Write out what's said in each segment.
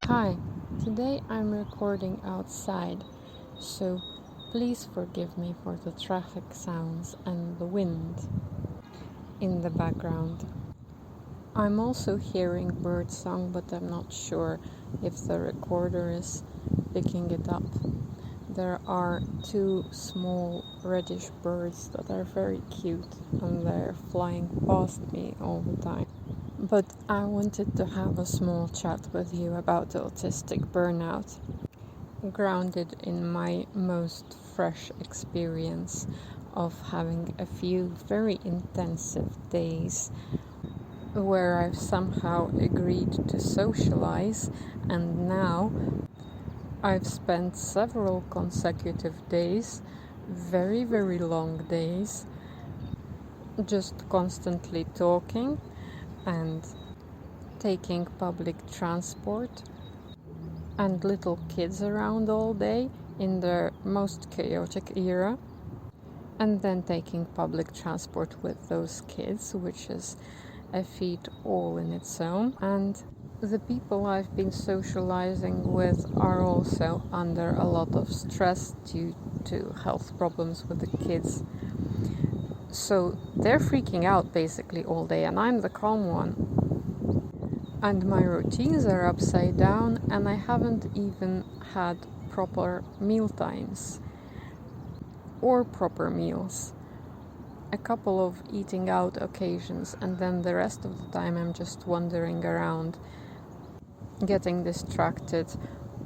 Hi, today I'm recording outside, so please forgive me for the traffic sounds and the wind in the background. I'm also hearing birdsong, but I'm not sure if the recorder is picking it up. There are two small reddish birds that are very cute and they're flying past me all the time. But I wanted to have a small chat with you about autistic burnout, grounded in my most fresh experience of having a few very intensive days where I've somehow agreed to socialize, and now I've spent several consecutive days, very, very long days, just constantly talking and taking public transport and little kids around all day in their most chaotic era, and then taking public transport with those kids, which is a feat all in its own. And the people I've been socializing with are also under a lot of stress due to health problems with the kids. So they're freaking out basically all day, and I'm the calm one. And my routines are upside down, and I haven't even had proper meal times or proper meals. A couple of eating out occasions, and then the rest of the time I'm just wandering around, getting distracted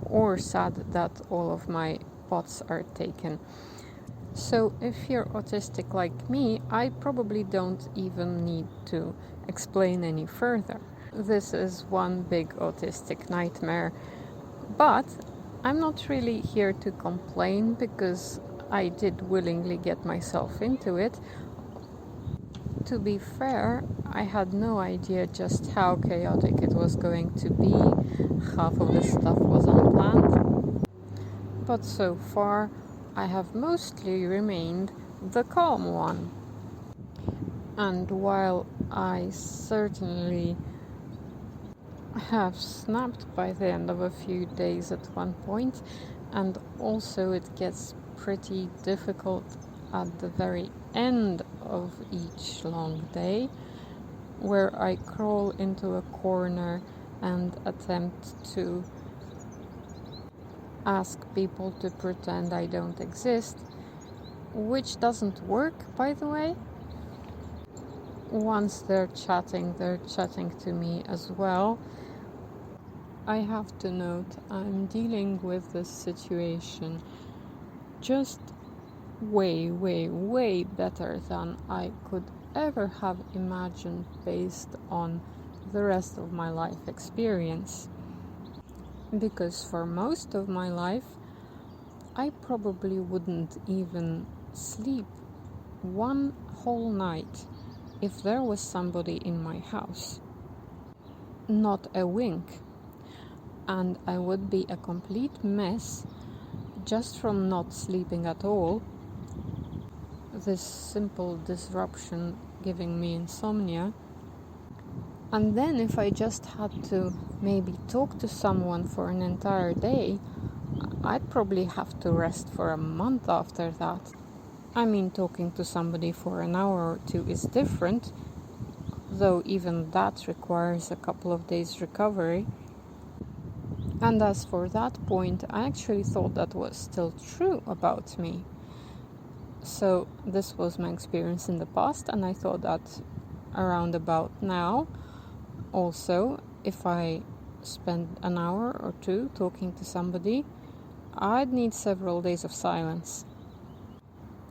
or sad that all of my pots are taken. So if you're autistic like me, I probably don't even need to explain any further. This is one big autistic nightmare. But I'm not really here to complain, because I did willingly get myself into it. To be fair, I had no idea just how chaotic it was going to be. Half of the stuff was unplanned. But so far, I have mostly remained the calm one. And while I certainly have snapped by the end of a few days at one point, and also it gets pretty difficult at the very end of each long day, where I crawl into a corner and attempt to ask people to pretend I don't exist, which doesn't work, by the way. Once they're chatting to me as well. I have to note, I'm dealing with this situation just way, way, way better than I could ever have imagined based on the rest of my life experience. Because for most of my life, I probably wouldn't even sleep one whole night if there was somebody in my house. Not a wink. And I would be a complete mess just from not sleeping at all. This simple disruption giving me insomnia. And then if I just had to maybe talk to someone for an entire day, I'd probably have to rest for a month after that. I mean, talking to somebody for an hour or two is different, though even that requires a couple of days recovery. And as for that point, I actually thought that was still true about me. So this was my experience in the past, and I thought that around about now, also, if I spend an hour or two talking to somebody, I'd need several days of silence.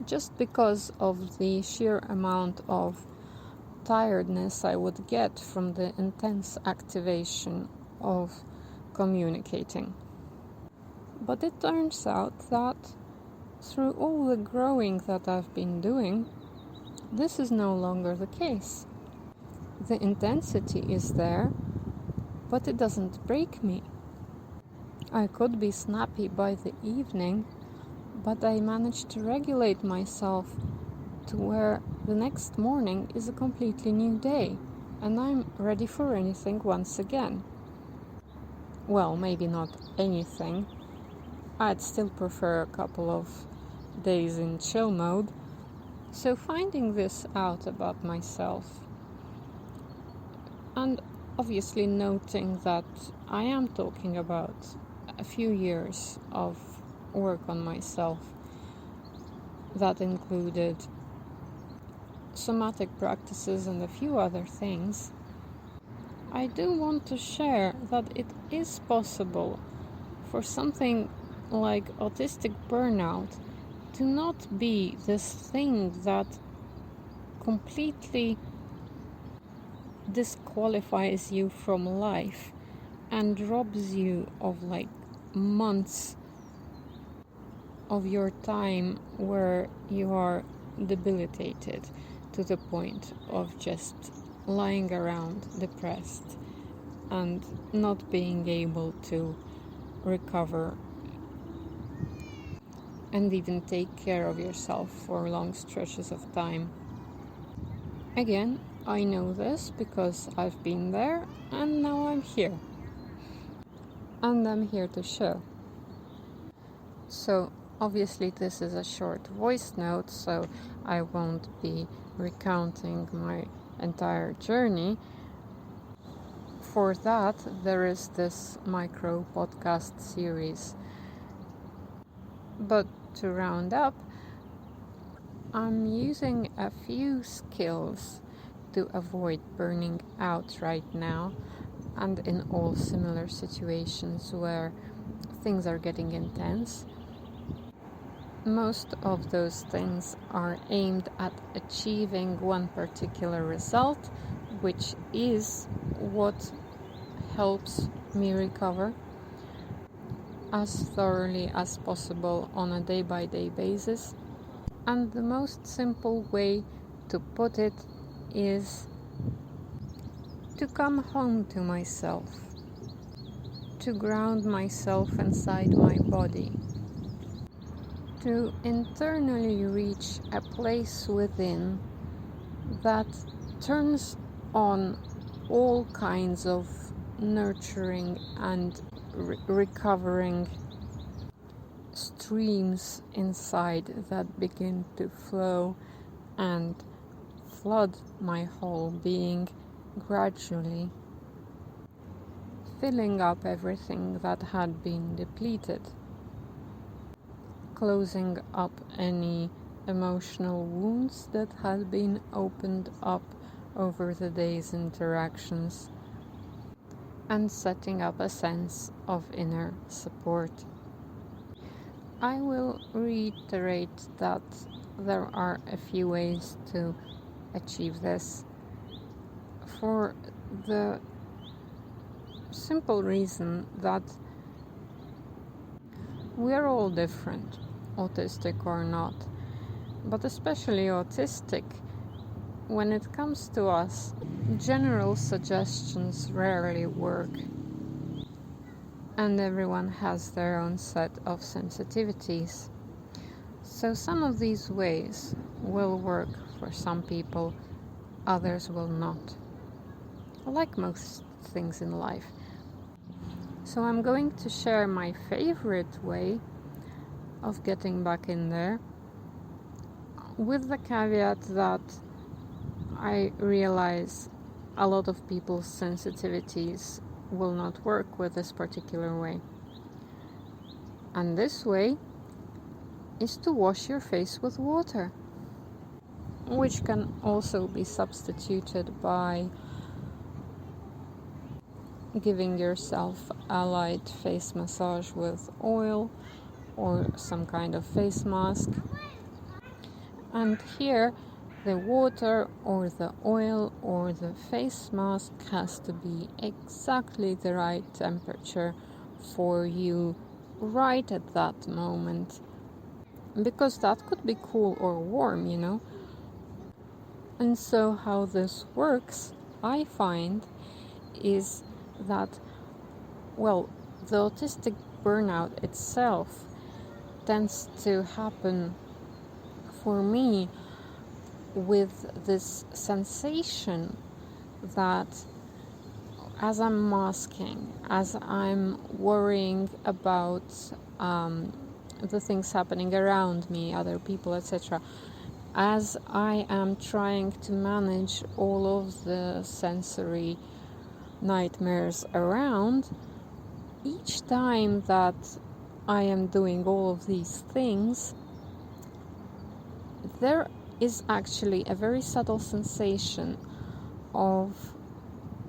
Just because of the sheer amount of tiredness I would get from the intense activation of communicating. But it turns out that through all the growing that I've been doing, this is no longer the case. The intensity is there, but it doesn't break me. I could be snappy by the evening, but I manage to regulate myself to where the next morning is a completely new day, and I'm ready for anything once again. well, maybe not anything. I'd still prefer a couple of days in chill mode. So finding this out about myself, and obviously noting that I am talking about a few years of work on myself that included somatic practices and a few other things, I do want to share that it is possible for something like autistic burnout to not be this thing that completely disqualifies you from life and robs you of like months of your time where you are debilitated to the point of just lying around depressed and not being able to recover and even take care of yourself for long stretches of time. Again, I know this because I've been there and now I'm here. And I'm here to show. So obviously this is a short voice note, so I won't be recounting my entire journey. For that, there is this micro podcast series. But to round up, I'm using a few skills to avoid burning out right now and in all similar situations where things are getting intense. Most of those things are aimed at achieving one particular result, which is what helps me recover as thoroughly as possible on a day-by-day basis. And the most simple way to put it is to come home to myself, to ground myself inside my body, to internally reach a place within that turns on all kinds of nurturing and recovering streams inside that begin to flow and flood my whole being gradually, filling up everything that had been depleted, closing up any emotional wounds that had been opened up over the day's interactions, and setting up a sense of inner support. I will reiterate that there are a few ways to achieve this, for the simple reason that we're all different, autistic or not, but especially autistic. When it comes to us, general suggestions rarely work, and everyone has their own set of sensitivities. So some of these ways will work for some people, others will not. Like most things in life. So I'm going to share my favorite way of getting back in there, with the caveat that I realize a lot of people's sensitivities will not work with this particular way. And this way is to wash your face with water, which can also be substituted by giving yourself a light face massage with oil or some kind of face mask. And here the water or the oil or the face mask has to be exactly the right temperature for you right at that moment, because that could be cool or warm, you know. And so how this works, I find, is that, well, the autistic burnout itself tends to happen for me with this sensation that as I'm masking, as I'm worrying about the things happening around me, other people, etc., as I am trying to manage all of the sensory nightmares around, each time that I am doing all of these things, there is actually a very subtle sensation of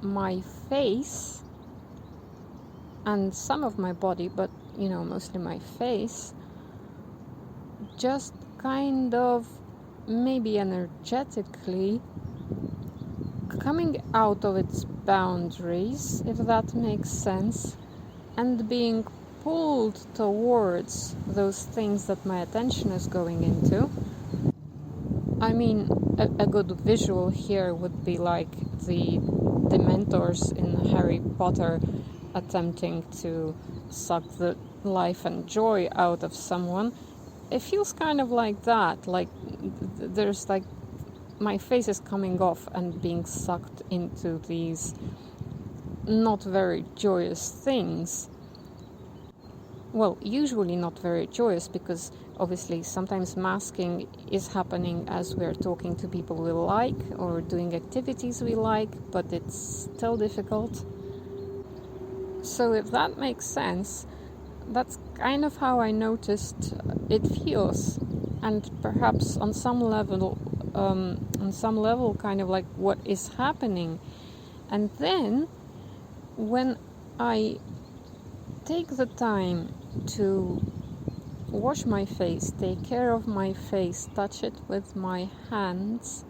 my face and some of my body, but mostly my face, just kind of maybe energetically coming out of its boundaries, if that makes sense, and being pulled towards those things that my attention is going into. I mean, a good visual here would be like the Dementors in Harry Potter attempting to suck the life and joy out of someone. It feels kind of like that, like there's like my face is coming off and being sucked into these not very joyous things. Well, usually not very joyous, because obviously sometimes masking is happening as we're talking to people we like or doing activities we like, but it's still difficult. So if that makes sense, that's kind of how I noticed it feels, and perhaps on some level kind of like what is happening. And then when I take the time to wash my face, take care of my face, touch it with my hands,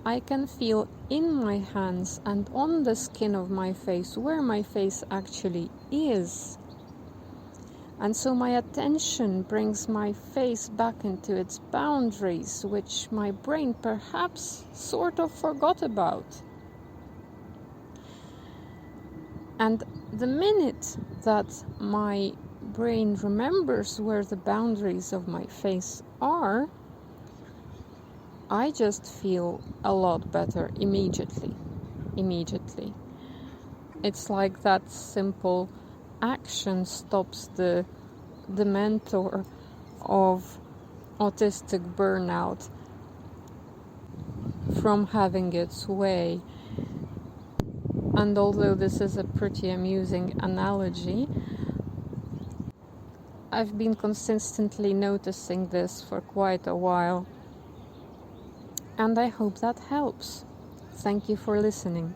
I can feel in my hands and on the skin of my face where my face actually is. And so my attention brings my face back into its boundaries, which my brain perhaps sort of forgot about. And the minute that my brain remembers where the boundaries of my face are, I just feel a lot better immediately. It's like that simple action stops the Dementor of Autistic Burnout from having its way. And although this is a pretty amusing analogy, I've been consistently noticing this for quite a while, and I hope that helps. Thank you for listening.